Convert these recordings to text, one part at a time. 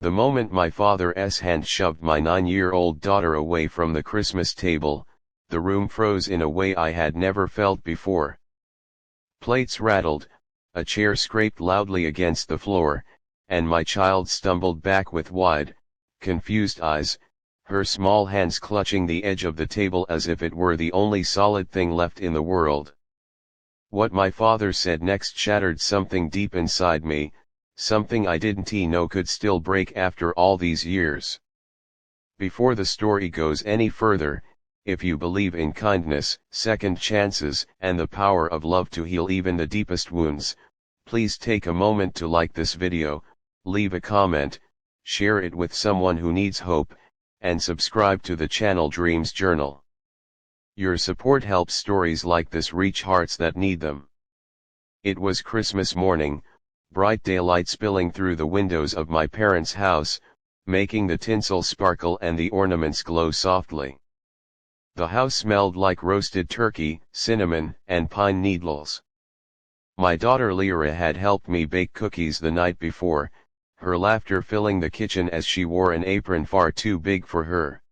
The moment my father's hand shoved my 9-year-old daughter away from the Christmas table, the room froze in a way I had never felt before. Plates rattled, a chair scraped loudly against the floor, and my child stumbled back with wide, confused eyes, her small hands clutching the edge of the table as if it were the only solid thing left in the world. What my father said next shattered something deep inside me, something I didn't know could still break after all these years. Before the story goes any further, if you believe in kindness, second chances, and the power of love to heal even the deepest wounds, please take a moment to like this video, leave a comment, share it with someone who needs hope, and subscribe to the channel Dreams Journal. Your support helps stories like this reach hearts that need them. It was Christmas morning, bright daylight spilling through the windows of my parents' house, making the tinsel sparkle and the ornaments glow softly. The house smelled like roasted turkey, cinnamon, and pine needles. My daughter Lyra had helped me bake cookies the night before, her laughter filling the kitchen as she wore an apron far too big for her.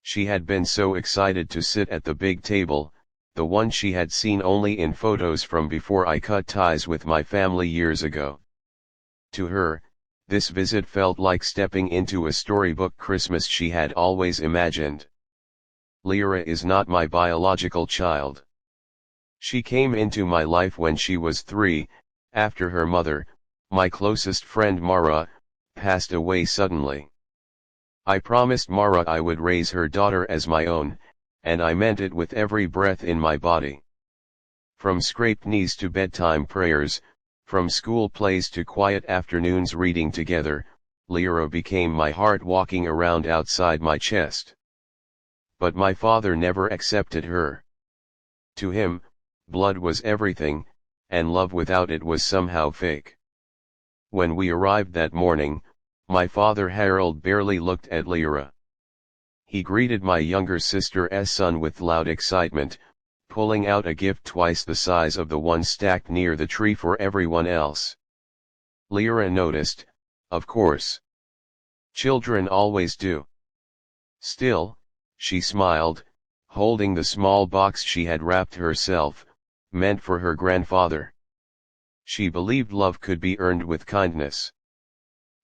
She had been so excited to sit at the big table, the one she had seen only in photos from before I cut ties with my family years ago. To her, this visit felt like stepping into a storybook Christmas she had always imagined. Lyra is not my biological child. She came into my life when she was 3, after her mother, my closest friend Mara, passed away suddenly. I promised Mara I would raise her daughter as my own, and I meant it with every breath in my body. From scraped knees to bedtime prayers, from school plays to quiet afternoons reading together, Lyra became my heart walking around outside my chest. But my father never accepted her. To him, blood was everything, and love without it was somehow fake. When we arrived that morning, my father Harold barely looked at Lyra. He greeted my younger sister's son with loud excitement, pulling out a gift twice the size of the one stacked near the tree for everyone else. Lyra noticed, of course. Children always do. Still, she smiled, holding the small box she had wrapped herself, meant for her grandfather. She believed love could be earned with kindness.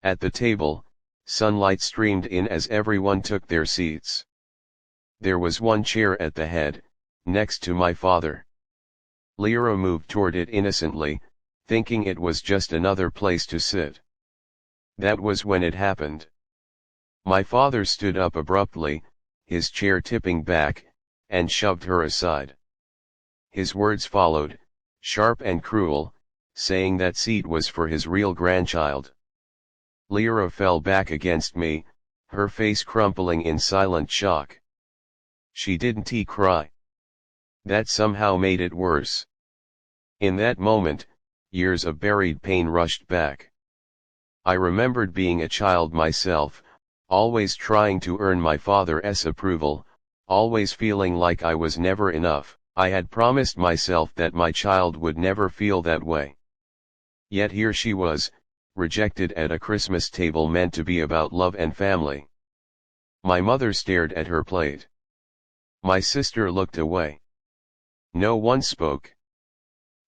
At the table, sunlight streamed in as everyone took their seats. There was one chair at the head, next to my father. Lyra moved toward it innocently, thinking it was just another place to sit. That was when it happened. My father stood up abruptly, his chair tipping back, and shoved her aside. His words followed, sharp and cruel, saying that seat was for his real grandchild. Lyra fell back against me, her face crumpling in silent shock. She didn't cry. That somehow made it worse. In that moment, years of buried pain rushed back. I remembered being a child myself, always trying to earn my father's approval, always feeling like I was never enough. I had promised myself that my child would never feel that way. Yet here she was, rejected at a Christmas table meant to be about love and family. My mother stared at her plate. My sister looked away. No one spoke.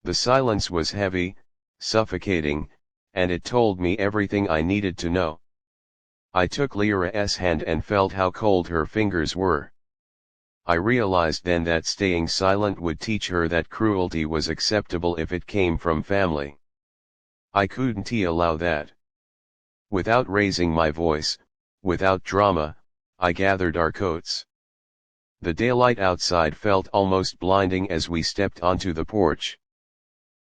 The silence was heavy, suffocating, and it told me everything I needed to know. I took Lyra's hand and felt how cold her fingers were. I realized then that staying silent would teach her that cruelty was acceptable if it came from family. I couldn't allow that. Without raising my voice, without drama, I gathered our coats. The daylight outside felt almost blinding as we stepped onto the porch.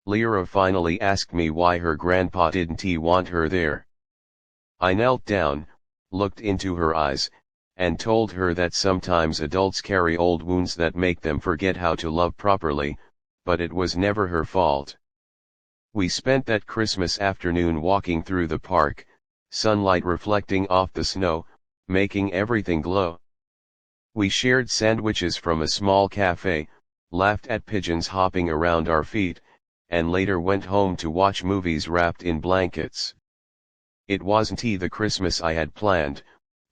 Lyra finally asked me why her grandpa didn't want her there. I knelt down, looked into her eyes, and told her that sometimes adults carry old wounds that make them forget how to love properly, but it was never her fault. We spent that Christmas afternoon walking through the park, sunlight reflecting off the snow, making everything glow. We shared sandwiches from a small cafe, laughed at pigeons hopping around our feet, and later went home to watch movies wrapped in blankets. It wasn't the Christmas I had planned,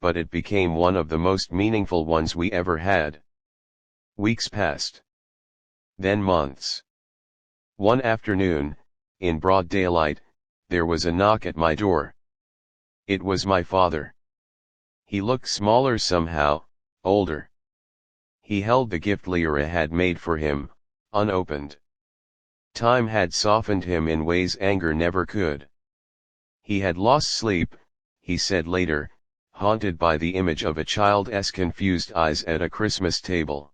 but it became one of the most meaningful ones we ever had. Weeks passed. Then months. One afternoon, in broad daylight, there was a knock at my door. It was my father. He looked smaller somehow, older. He held the gift Lyra had made for him, unopened. Time had softened him in ways anger never could. He had lost sleep, he said later, haunted by the image of a child's confused eyes at a Christmas table.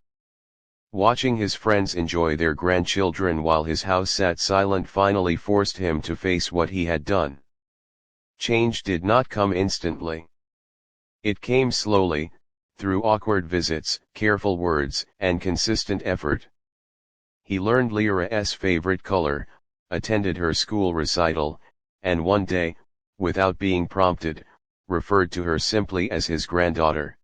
Watching his friends enjoy their grandchildren while his house sat silent finally forced him to face what he had done. Change did not come instantly. It came slowly, through awkward visits, careful words, and consistent effort. He learned Lyra's favorite color, attended her school recital, and one day, without being prompted, referred to her simply as his granddaughter.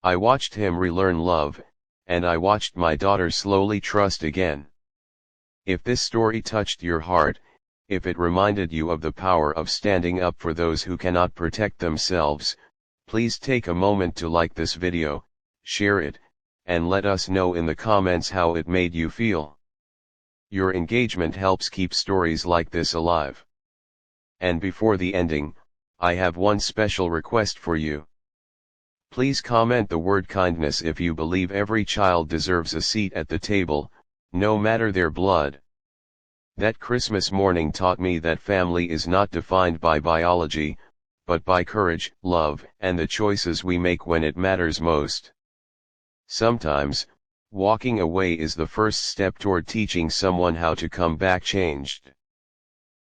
I watched him relearn love, and I watched my daughter slowly trust again. If this story touched your heart, if it reminded you of the power of standing up for those who cannot protect themselves, please take a moment to like this video, share it, and let us know in the comments how it made you feel. Your engagement helps keep stories like this alive. And before the ending, I have one special request for you. Please comment the word kindness if you believe every child deserves a seat at the table, no matter their blood. That Christmas morning taught me that family is not defined by biology, but by courage, love, and the choices we make when it matters most. Sometimes, walking away is the first step toward teaching someone how to come back changed.